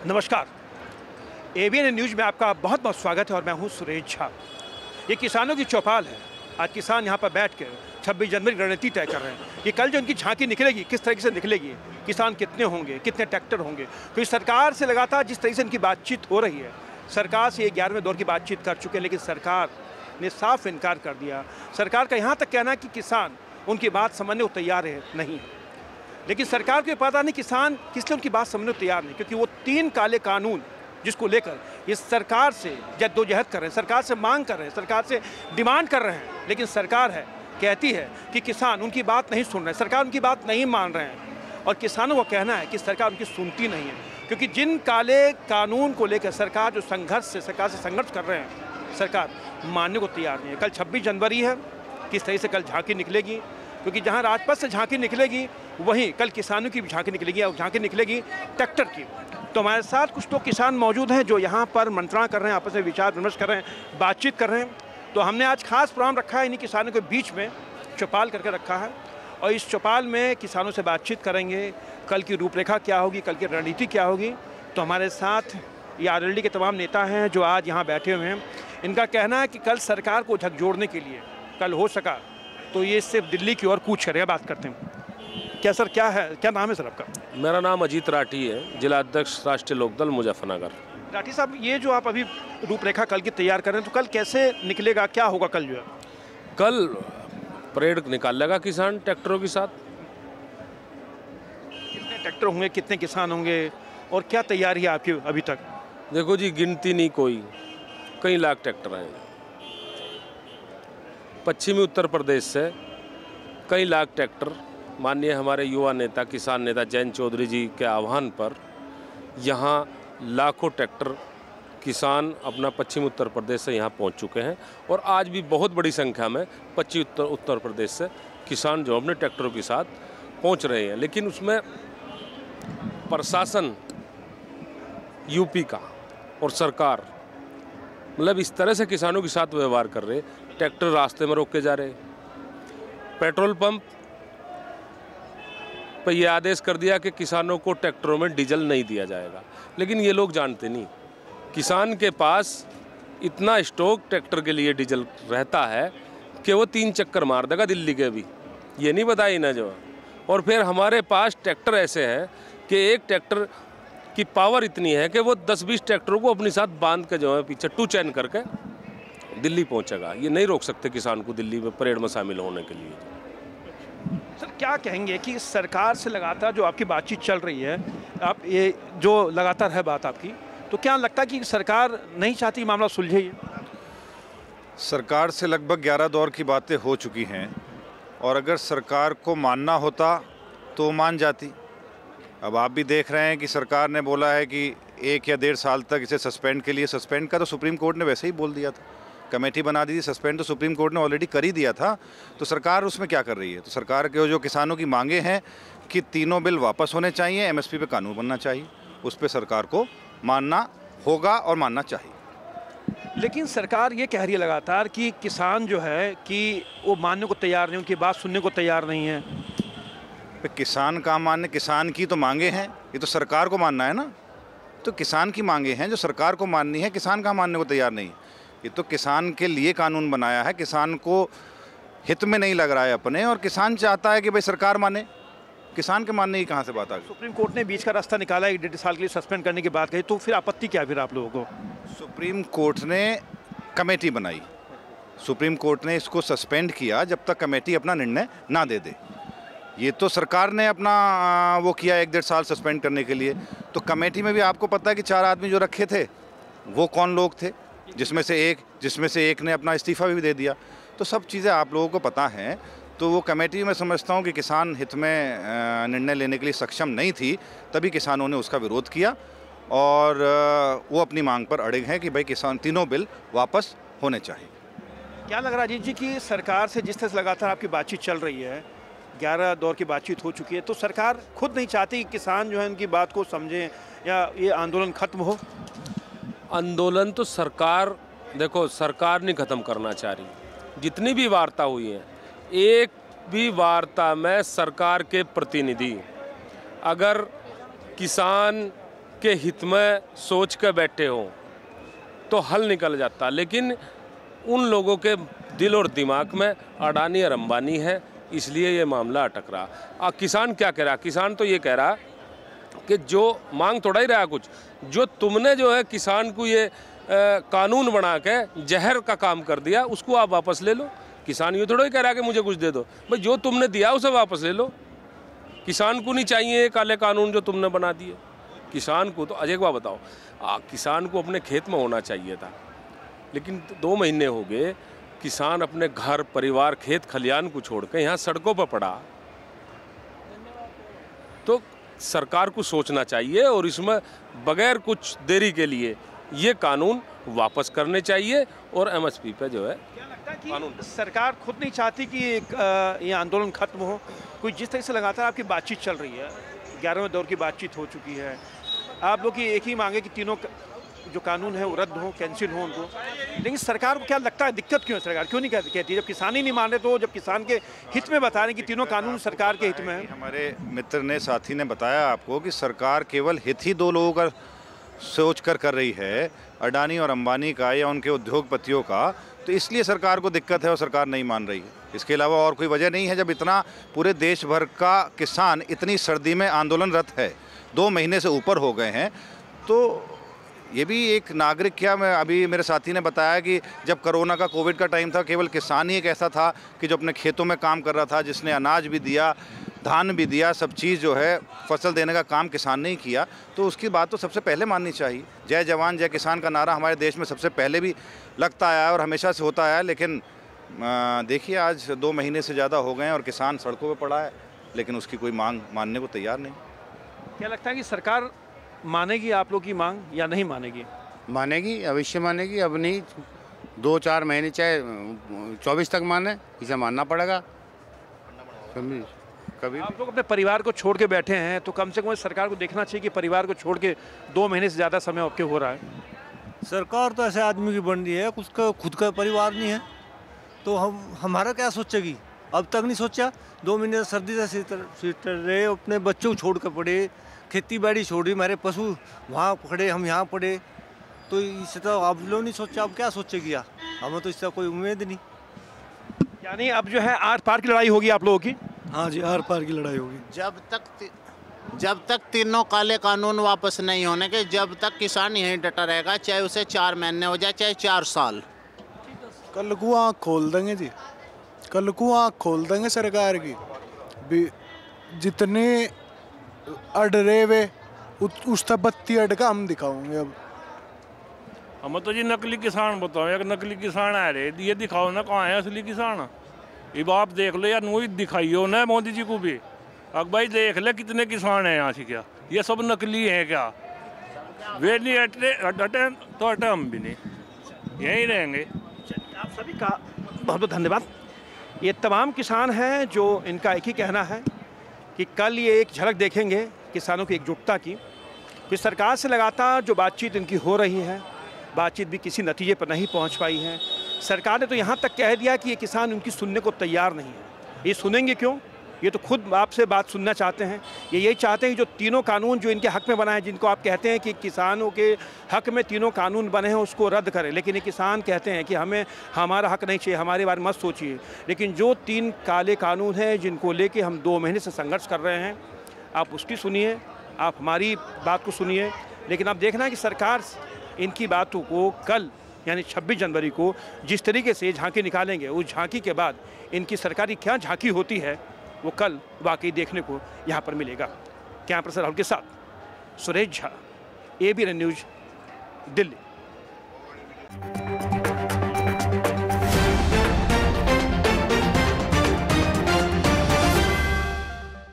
नमस्कार, ABN news में आपका बहुत बहुत स्वागत है और मैं हूं सुरेश झा। ये किसानों की चौपाल है। आज किसान यहां पर बैठ कर 26 जनवरी की रणनीति तय कर रहे हैं कि कल जो इनकी झांकी निकलेगी किस तरीके से निकलेगी, किसान कितने होंगे, कितने ट्रैक्टर होंगे। क्योंकि सरकार से लगातार जिस तरीके से इनकी बातचीत हो रही है, सरकार से ये 11वें दौर की बातचीत कर चुके हैं, लेकिन सरकार ने साफ इनकार कर दिया। सरकार का यहाँ तक कहना है कि किसान उनकी बात समझने को तैयार है नहीं, लेकिन सरकार को पता नहीं किसान किस लिए उनकी बात समझने को तैयार नहीं, क्योंकि वो 3 काले कानून जिसको लेकर इस सरकार से जद्दोजहद कर रहे हैं, सरकार से मांग कर रहे हैं, सरकार से डिमांड कर रहे हैं, लेकिन सरकार कहती है कि किसान उनकी बात नहीं सुन रहे हैं, सरकार उनकी बात नहीं मान रहे हैं। और किसानों का कहना है कि सरकार उनकी सुनती नहीं है, क्योंकि जिन काले कानून को लेकर सरकार जो सरकार से संघर्ष कर रहे हैं, सरकार मानने को तैयार नहीं है। कल 26 जनवरी है, किस तरह से कल झांकी निकलेगी, क्योंकि जहां राजपथ से झांकी निकलेगी वहीं कल किसानों की भी झांकी निकलेगी और झांकी निकलेगी ट्रैक्टर की। तो हमारे साथ कुछ तो किसान मौजूद हैं जो यहाँ पर मंत्रणा कर रहे हैं, आपस में विचार विमर्श कर रहे हैं, बातचीत कर रहे हैं। तो हमने आज खास प्रोग्राम रखा है, इन्हीं किसानों के बीच में चौपाल करके रखा है और इस चौपाल में किसानों से बातचीत करेंगे, कल की रूपरेखा क्या होगी, कल की रणनीति क्या होगी। तो हमारे साथ ये आरएलडी के तमाम नेता हैं जो आज यहाँ बैठे हुए हैं। इनका कहना है कि कल सरकार को झकझोरने के लिए कल हो सका तो ये सिर्फ दिल्ली की ओर कूच करेगा। बात करते हैं। क्या सर, क्या नाम है सर आपका? मेरा नाम अजीत राठी है, जिला अध्यक्ष राष्ट्रीय लोकदल मुजफ्फरनगर। राठी साहब, ये जो आप अभी रूपरेखा कल की तैयार कर रहे हैं, तो कल कैसे निकलेगा, क्या होगा कल जो है? कल परेड निकालेगा किसान ट्रैक्टरों के साथ। कितने ट्रैक्टर होंगे, कितने किसान होंगे और क्या तैयारी है आपकी अभी तक? देखो जी, गिनती नहीं कोई, कई लाख ट्रैक्टर हैं। पश्चिमी उत्तर प्रदेश से कई लाख ट्रैक्टर माननीय हमारे युवा नेता किसान नेता जयंत चौधरी जी के आह्वान पर यहाँ लाखों ट्रैक्टर किसान अपना पश्चिम उत्तर प्रदेश से यहाँ पहुँच चुके हैं और आज भी बहुत बड़ी संख्या में पश्चिमी उत्तर प्रदेश से किसान जो अपने ट्रैक्टरों के साथ पहुँच रहे हैं। लेकिन उसमें प्रशासन यूपी का और सरकार मतलब इस तरह से किसानों के साथ व्यवहार कर रहे, ट्रैक्टर रास्ते में रोक के जा रहे, पेट्रोल पंप पर यह आदेश कर दिया कि किसानों को ट्रैक्टरों में डीजल नहीं दिया जाएगा। लेकिन ये लोग जानते नहीं, किसान के पास इतना स्टॉक ट्रैक्टर के लिए डीजल रहता है कि वो 3 चक्कर मार देगा दिल्ली के भी, ये नहीं बताई ना जो। और फिर हमारे पास ट्रैक्टर ऐसे हैं कि एक ट्रैक्टर की पावर इतनी है कि वो 10-20 ट्रैक्टरों को अपने साथ बांध के जो है पीछे टू चैन करके दिल्ली पहुंचेगा। ये नहीं रोक सकते किसान को दिल्ली में परेड में शामिल होने के लिए। सर, क्या कहेंगे कि सरकार से लगातार जो आपकी बातचीत चल रही है, आप ये जो लगातार है बात आपकी, तो क्या लगता है कि सरकार नहीं चाहती मामला सुलझे? ये सरकार से लगभग 11 दौर की बातें हो चुकी हैं और अगर सरकार को मानना होता तो मान जाती। अब आप भी देख रहे हैं कि सरकार ने बोला है कि 1 या 1.5 साल तक इसे सस्पेंड के लिए, सस्पेंड का तो सुप्रीम कोर्ट ने वैसे ही बोल दिया था, कमेटी बना दी थी, सस्पेंड तो सुप्रीम कोर्ट ने ऑलरेडी कर ही दिया था। तो सरकार उसमें क्या कर रही है? तो सरकार के जो किसानों की मांगे हैं कि तीनों बिल वापस होने चाहिए, एमएसपी पे कानून बनना चाहिए, उस पर सरकार को मानना होगा और मानना चाहिए। लेकिन सरकार ये कह रही है लगातार कि किसान जो है कि वो मानने को तैयार नहीं, उनकी बात सुनने को तैयार नहीं है। किसान का मानने, किसान की तो मांगे हैं, ये तो सरकार को मानना है ना। तो किसान की मांगे हैं जो सरकार को माननी है, किसान का मानने को तैयार नहीं। ये तो किसान के लिए कानून बनाया है, किसान को हित में नहीं लग रहा है अपने, और किसान चाहता है कि भाई सरकार माने। किसान के मानने की कहाँ से बात आ गई? सुप्रीम कोर्ट ने बीच का रास्ता निकाला, 1-1.5 साल के लिए सस्पेंड करने की बात कही, तो फिर आपत्ति क्या फिर आप लोगों को? सुप्रीम कोर्ट ने कमेटी बनाई, सुप्रीम कोर्ट ने इसको सस्पेंड किया जब तक कमेटी अपना निर्णय ना दे दे। ये तो सरकार ने अपना वो किया 1-1.5 साल सस्पेंड करने के लिए। तो कमेटी में भी आपको पता है कि 4 आदमी जो रखे थे वो कौन लोग थे, जिसमें से एक ने अपना इस्तीफा भी दे दिया। तो सब चीज़ें आप लोगों को पता हैं। तो वो कमेटी मैं समझता हूँ कि किसान हित में निर्णय लेने के लिए सक्षम नहीं थी, तभी किसानों ने उसका विरोध किया और वो अपनी मांग पर अड़े हैं कि भाई किसान तीनों बिल वापस होने चाहिए। क्या लग रहा है अजीत जी कि सरकार से जिस तरह से लगातार आपकी बातचीत चल रही है, 11 दौर की बातचीत हो चुकी है, तो सरकार खुद नहीं चाहती कि किसान जो है उनकी बात को समझें या ये आंदोलन खत्म हो? आंदोलन तो सरकार, देखो सरकार नहीं ख़त्म करना चाह रही। जितनी भी वार्ता हुई है, एक भी वार्ता में सरकार के प्रतिनिधि अगर किसान के हित में सोच कर बैठे हों तो हल निकल जाता, लेकिन उन लोगों के दिल और दिमाग में अडानी और अंबानी है, इसलिए ये मामला अटक रहा। किसान क्या कह रहा? किसान तो ये कह रहा कि जो मांग थोड़ा ही रहा कुछ, जो तुमने जो है किसान को ये कानून बना के जहर का काम कर दिया, उसको आप वापस ले लो। किसान ये थोड़ा ही कह रहा कि मुझे कुछ दे दो, भाई जो तुमने दिया उसे वापस ले लो। किसान को नहीं चाहिए काले कानून जो तुमने बना दिए। किसान को तो अजय बात बताओ, किसान को अपने खेत में होना चाहिए था, लेकिन 2 महीने हो गए किसान अपने घर परिवार खेत खलियान को छोड़ के यहाँ सड़कों पर पड़ा। तो सरकार को सोचना चाहिए और इसमें बगैर कुछ देरी के लिए ये कानून वापस करने चाहिए और एमएसपी पे जो है क्या लगता है कि सरकार खुद नहीं चाहती कि ये आंदोलन खत्म हो? कोई जिस तरह से लगातार आपकी बातचीत चल रही है, 11वें दौर की बातचीत हो चुकी है, आप लोग की एक ही मांगे कि तीनों जो कानून है वो रद्द हो, कैंसिल हो उनको, लेकिन सरकार को क्या लगता है दिक्कत क्यों है? सरकार क्यों नहीं कहती है? जब किसान ही नहीं मान रहे, तो जब किसान के हित में बता रहे हैं कि तीनों कानून सरकार के हित में है। हमारे मित्र ने साथी ने बताया आपको कि सरकार केवल हित ही 2 लोगों का सोच कर रही है, अडानी और अंबानी का या उनके उद्योगपतियों का, तो इसलिए सरकार को दिक्कत है और सरकार नहीं मान रही है। इसके अलावा और कोई वजह नहीं है। जब इतना पूरे देश भर का किसान इतनी सर्दी में आंदोलनरत है, 2 महीने से ऊपर हो गए हैं, तो ये भी एक नागरिक, क्या मैं अभी मेरे साथी ने बताया कि जब कोरोना का कोविड का टाइम था, केवल किसान ही एक ऐसा था कि जो अपने खेतों में काम कर रहा था, जिसने अनाज भी दिया, धान भी दिया, सब चीज़ जो है फसल देने का काम किसान ने ही किया। तो उसकी बात तो सबसे पहले माननी चाहिए। जय जवान जय किसान का नारा हमारे देश में सबसे पहले भी लगता आया है और हमेशा से होता आया है, लेकिन देखिए आज 2 महीने से ज़्यादा हो गए हैं और किसान सड़कों पर पड़ा है, लेकिन उसकी कोई मांग मानने को तैयार नहीं। क्या लगता है कि सरकार मानेगी आप लोग की मांग या नहीं मानेगी? मानेगी, अवश्य मानेगी। अब नहीं, 2-4 महीने चाहे 24 तक माने, इसे मानना पड़ेगा। कभी आप लोग अपने परिवार को छोड़ के बैठे हैं, तो कम से कम सरकार को देखना चाहिए कि परिवार को छोड़ के 2 महीने से ज़्यादा समय आपके हो रहा है। सरकार तो ऐसे आदमी की बन रही है, उसका खुद का परिवार नहीं है, तो हमारा क्या सोचेगी? अब तक नहीं सोचा। 2 महीने सर्दी से सीट रहे, अपने बच्चों को छोड़ कर पड़े, खेती बाड़ी छोड़ी, हमारे पशु वहाँ पड़े, हम यहाँ पड़े, तो इससे तो आप लोग नहीं सोचा। अब क्या सोचेगी? हमें तो इससे कोई उम्मीद नहीं। यानी अब जो है आर पार की लड़ाई होगी आप लोगों की? हाँ जी, आर पार की लड़ाई होगी। जब तक तीनों काले कानून वापस नहीं होने के, जब तक किसान यहीं डटा रहेगा, चाहे उसे 4 महीने हो जाए, चाहे 4 साल। कल को आँख खोल देंगे जी, कल को आँख खोल देंगे सरकार की भी। जितने अड़ रहे वे उस तक 32 अड़का हम दिखाओगे। अब हम तो जी नकली किसान बताओ, एक नकली किसान आ रहे, ये दिखाओ ना कहाँ है असली किसान। ये आप देख लो यार, वही दिखाइयो ना मोदी जी को भी। अब भाई देख ले कितने किसान हैं यहाँ से, क्या ये सब नकली हैं क्या? वे नहीं हटे तो हटे, हम भी नहीं, यहीं रहेंगे। आप सभी का बहुत बहुत धन्यवाद। ये तमाम किसान हैं जो इनका एक ही कहना है कि कल ये एक झलक देखेंगे किसानों की एकजुटता की। कि सरकार से लगातार जो बातचीत इनकी हो रही है, बातचीत भी किसी नतीजे पर नहीं पहुंच पाई है। सरकार ने तो यहाँ तक कह दिया कि ये किसान उनकी सुनने को तैयार नहीं है। ये सुनेंगे क्यों? ये तो खुद आपसे बात सुनना चाहते हैं। ये यही चाहते हैं कि जो तीनों कानून जो इनके हक में बना है, जिनको आप कहते हैं कि किसानों के हक में तीनों कानून बने हैं, उसको रद्द करें, लेकिन ये किसान कहते हैं कि हमें हमारा हक नहीं चाहिए, हमारे बारे में मत सोचिए। लेकिन जो 3 काले कानून हैं जिनको लेके हम 2 महीने से संघर्ष कर रहे हैं, आप उसकी सुनिए, आप हमारी बात को सुनिए। लेकिन आप देखना कि सरकार इनकी बातों को कल यानी 26 जनवरी को जिस तरीके से झांकी निकालेंगे, उस झांकी के बाद इनकी सरकारी क्या झांकी होती है वो कल वाकई देखने को यहाँ पर मिलेगा। कैमरा पर्सन राहुल के साथ सुरेश झा, ABN न्यूज़, दिल्ली।